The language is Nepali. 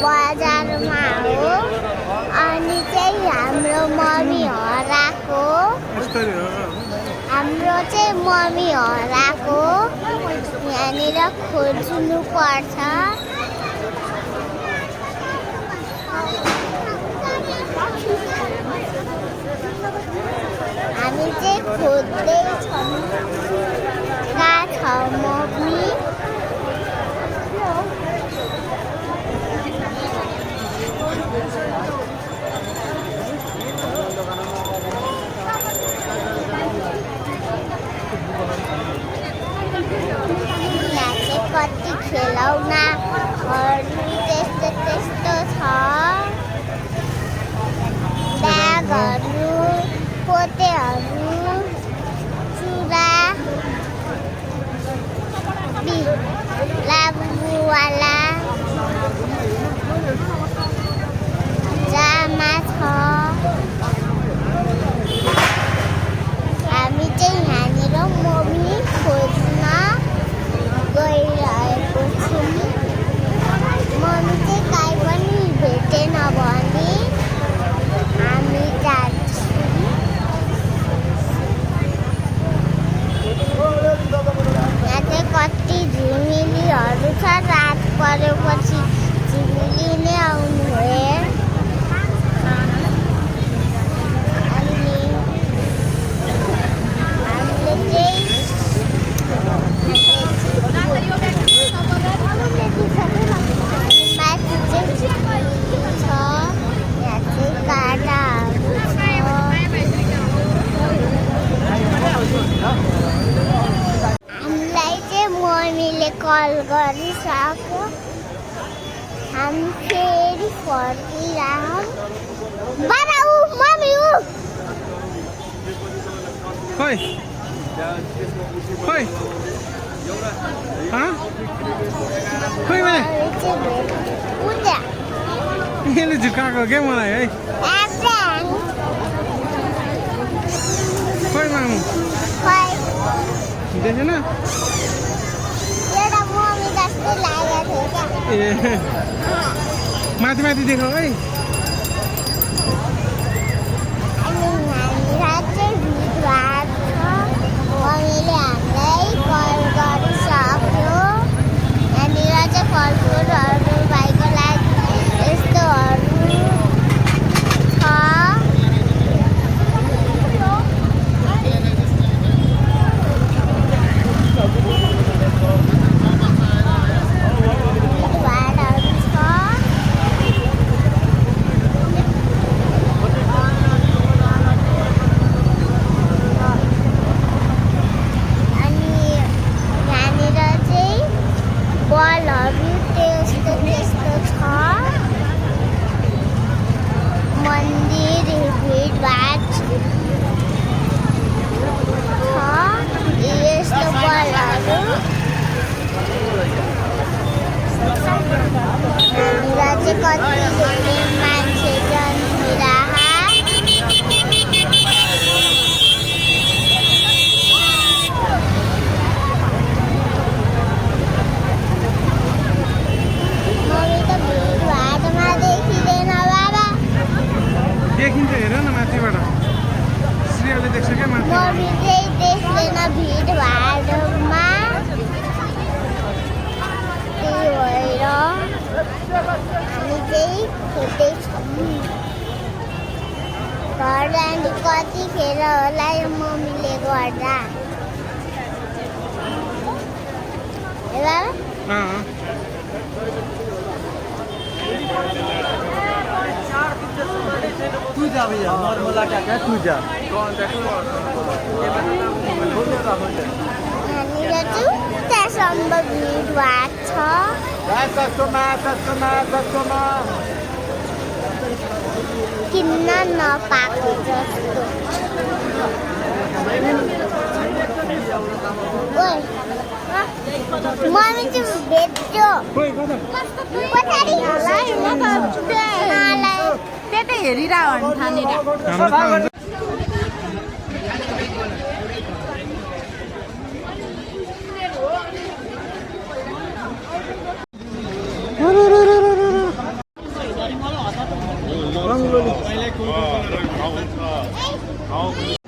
बजारमा हो अनि चाहिँ हाम्रो मम्मी हराएको यहाँनिर खोज्नु पर्छ हामी चाहिँ खोज्दैछौँ कहाँ छ मम्मी कति खेलौनाहरू त्यस्तो त्यस्तो छ ब्यागहरू पोतेहरू चुरा लाबुवाला जामा छ हामी चाहिँ यहाँनिर मम्मी खोज्न गइरहेको छौँ मम्मी चाहिँ कहीँ पनि भेटेन भने हामी जान्छौँ यहाँ चाहिँ कति झिमिलीहरू छ रात परेपछि झिमिली नै आउनु भयो कल गरिसक्यो हामी फेरि फर्किरहौँ बाबा ऊ मम्मी ऊ खोइ खोइ खोइ मैले झुकाएको क्या मलाई है खोइ मामु देखेन ए माथि माथि देखाऊ है मम्मीले हामीलाई कल गरिसक्यो यहाँनिर चाहिँ फलफुलहरू भाइको लागि यस्तोहरू छ देखिन्छ हेर न माथिबाट श्रीहरूले देख्छ क्या माथि मम्मी चाहिँ देख्दैन भिडभाडमा त्यही भएर हामी चाहिँ खोज्दैछौँ घर जाने कतिखेर होला यो मम्मीले गर्दा तू जा भैया नॉर्मल आके क्या तू जा कौन यहाँनिर चाहिँ त्यहाँसम्म भिडभाड छ किन्न नपाएको जस्तो मम्मी चाहिँ भेट्यो पछाडि त्यतै हेरिरह ठानेर घाउ हुन्छ